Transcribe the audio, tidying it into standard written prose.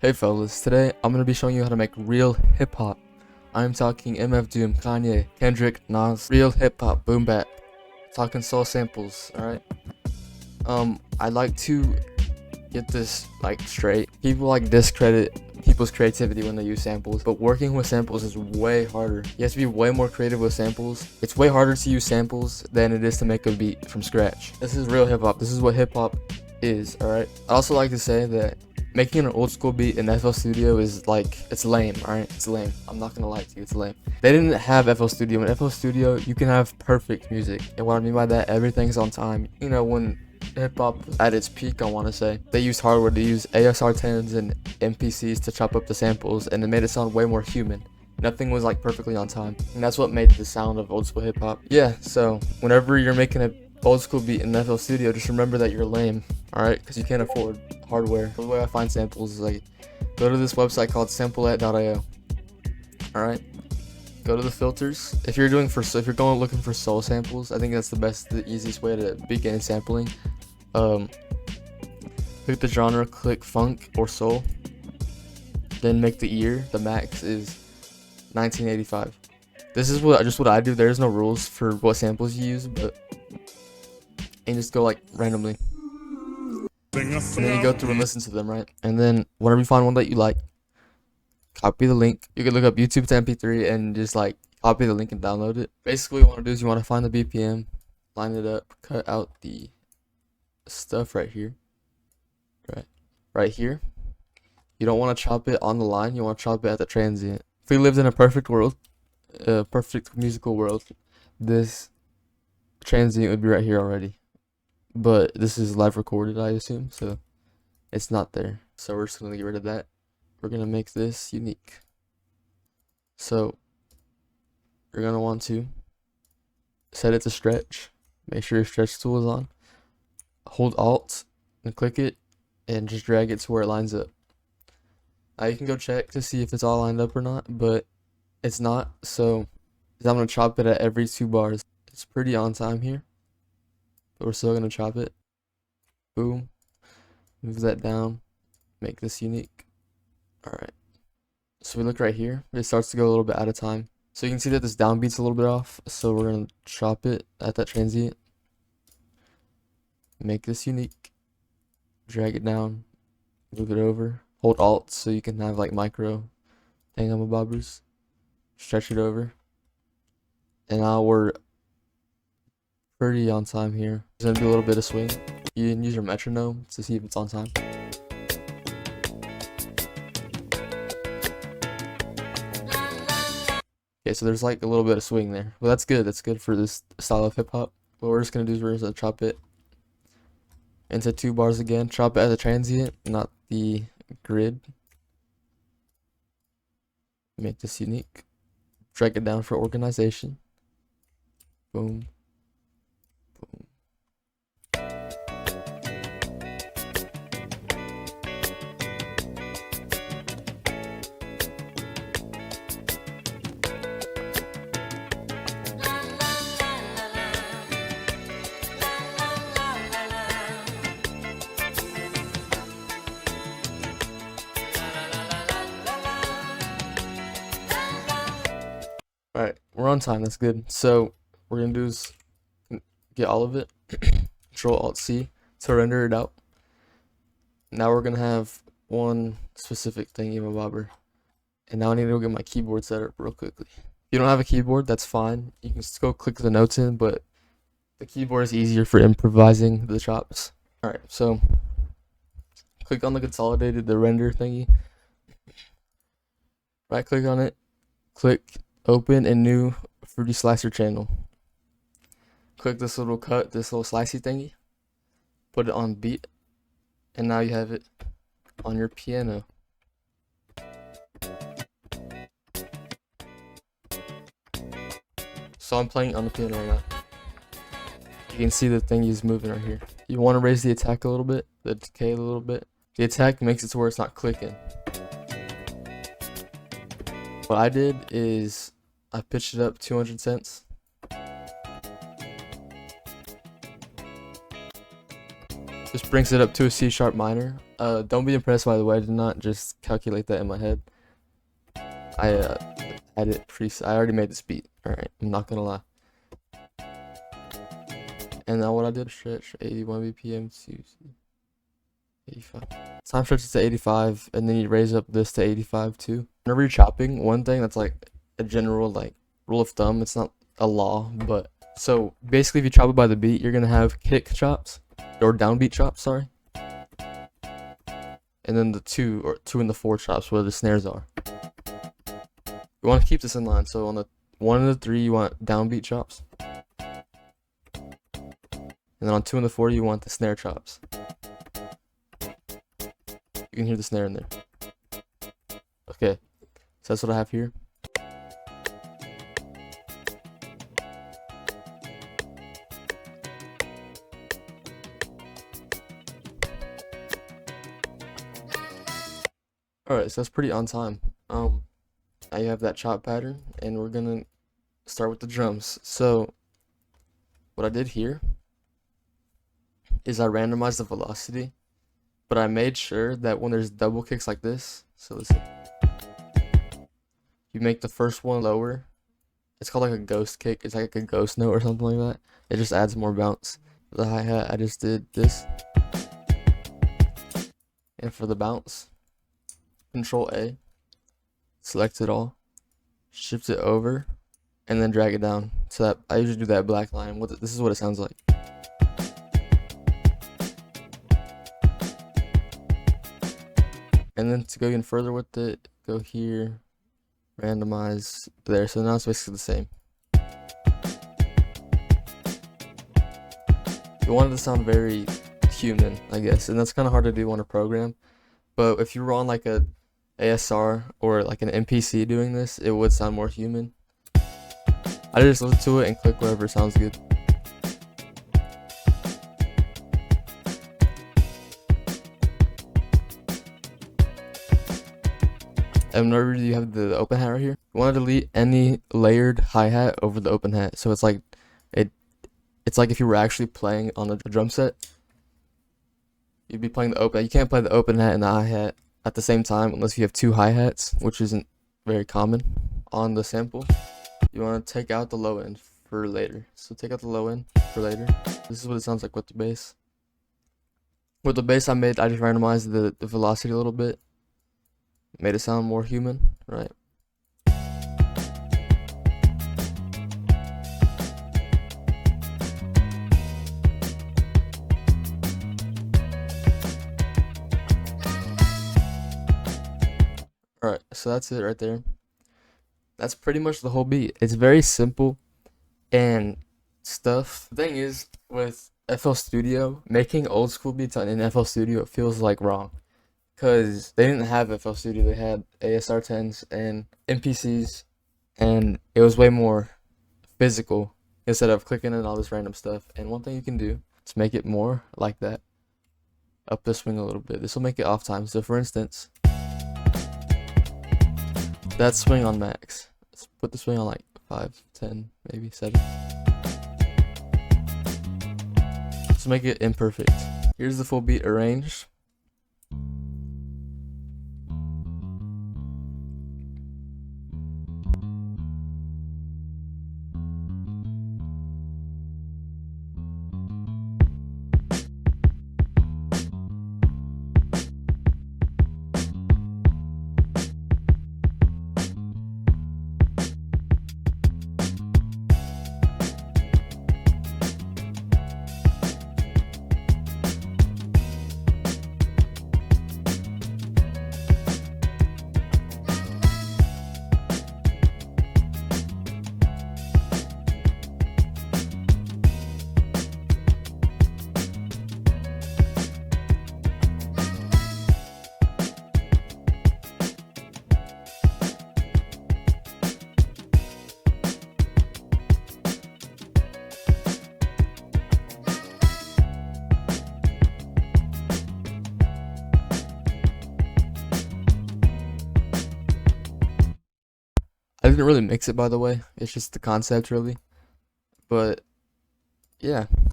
Hey fellas, today I'm going to be showing you how to make real hip-hop. I'm talking MF Doom, Kanye, Kendrick, Nas, real hip-hop, boom bap. Talking soul samples, alright? I'd like to get this straight. People discredit people's creativity when they use samples, but working with samples is way harder. You have to be way more creative with samples. It's way harder to use samples than it is to make a beat from scratch. This is real hip-hop. This is what hip-hop is, alright? I'd also like to say that making an old school beat in FL Studio is it's lame, alright? It's lame. I'm not gonna lie to you, it's lame. They didn't have FL Studio. In FL Studio, you can have perfect music. And what I mean by that, everything's on time. You know, when hip hop at its peak, I want to say, they used hardware. They used ASR 10s and MPCs to chop up the samples, and it made it sound way more human. Nothing was perfectly on time, and that's what made the sound of old school hip hop. Yeah, so whenever you're making a old school beat in FL Studio, just remember that you're lame, alright? Because you can't afford hardware. The way I find samples is go to this website called samplet.io. Alright, go to the filters. If you're going looking for soul samples, I think that's the easiest way to begin sampling. Click the genre, click funk or soul, then make the year. The max is 1985. This is what I do. There's no rules for what samples you use, and just go randomly, and then you go through and listen to them, right? And then whenever you find one that you like, copy the link. You can look up YouTube to MP3 and just copy the link and download it. Basically, what you want to do is you want to find the BPM, line it up, cut out the stuff right here, right here. You don't want to chop it on the line. You want to chop it at the transient. If we lived in a perfect world, a perfect musical world, this transient would be right here already. But this is live recorded, I assume, so it's not there. So we're just gonna get rid of that. We're gonna make this unique. So you're gonna want to set it to stretch. Make sure your stretch tool is on. Hold Alt and click it and just drag it to where it lines up. Now you can go check to see if it's all lined up or not, but it's not. So I'm gonna chop it at every 2 bars. It's pretty on time here, but we're still gonna chop it. Boom. Move that down. Make this unique. Alright. So we look right here. It starts to go a little bit out of time. So you can see that this downbeat's a little bit off. So we're gonna chop it at that transient. Make this unique. Drag it down. Move it over. Hold Alt so you can have micro thingamabobbers. Stretch it over. And now we're pretty on time here. Just gonna do a little bit of swing. You can use your metronome to see if it's on time. Okay, so there's a little bit of swing there. Well, that's good. That's good for this style of hip hop. What we're just gonna do is we're just gonna chop it into 2 bars again. Chop it as a transient, not the grid. Make this unique. Drag it down for organization. Boom. Boom. Alright, we're on time. That's good. So we're gonna do is get all of it. Control Alt C to render it out. Now we're gonna have one specific thingamabobber. And now I need to go get my keyboard set up real quickly. If you don't have a keyboard, that's fine. You can just go click the notes in, but the keyboard is easier for improvising the chops. Alright, so click on the render thingy. Right click on it. Click Open a new Fruity Slicer channel. Click this little slicey thingy. Put it on beat. And now you have it on your piano. So I'm playing on the piano right now. You can see the thingy is moving right here. You want to raise the attack a little bit, the decay a little bit. The attack makes it to where it's not clicking. What I did is I pitched it up 200 cents. Just brings it up to a C sharp minor Don't be impressed by the way I did not just calculate that in my head. I had it I already made this beat. Alright, I'm not gonna lie. And now what I did, stretch 81 BPM to 85. Time stretches to 85, and then you raise up this to 85 too. Whenever you're chopping, one thing that's like a general like rule of thumb, it's not a law, but so basically if you chop it by the beat, you're gonna have kick chops, or downbeat chops, sorry. And then the 2 and the 4 chops where the snares are. You want to keep this in line, so on the 1 and the 3 you want downbeat chops. And then on 2 and the 4 you want the snare chops. You can hear the snare in there. Okay, so that's what I have here. Alright, so that's pretty on time. Now you have that chop pattern, and we're gonna start with the drums. So what I did here is I randomized the velocity, but I made sure that when there's double kicks like this, so listen, you make the first one lower. It's called like a ghost kick. It's like a ghost note or something like that. It just adds more bounce. The hi-hat, I just did this. And for the bounce, Control A, select it all, shift it over, and then drag it down. So that I usually do that black line. This is what it sounds like. And then to go even further with it, go here, randomize there. So now it's basically the same. You want it to sound very human, I guess, and that's kind of hard to do on a program. But if you were on like a ASR or like an MPC doing this, it would sound more human. I just listen to it and click wherever sounds good. And whenever you have the open hat right here, you want to delete any layered hi-hat over the open hat. So it's like it's like if you were actually playing on a drum set, you'd be playing the open. You can't play the open hat and the hi-hat at the same time unless you have 2 hi-hats, which isn't very common on the sample. You want to take out the low end for later. So take out the low end for later. This is what it sounds like with the bass. With the bass I just randomized the velocity a little bit. Made it sound more human, right? Alright, so that's it right there. That's pretty much the whole beat. It's very simple and stuff. The thing is, with FL Studio, making old school beats in FL Studio, it feels like wrong. Because they didn't have FL Studio, they had ASR 10s and MPCs, and it was way more physical instead of clicking in all this random stuff. And one thing you can do to make it more like that, up the swing a little bit. This will make it off time. So for instance, that swing on max. Let's put the swing on like 5, 10, maybe 7. Just make it imperfect. Here's the full beat arranged. I didn't really mix it, by the way. It's just the concept, really. But yeah.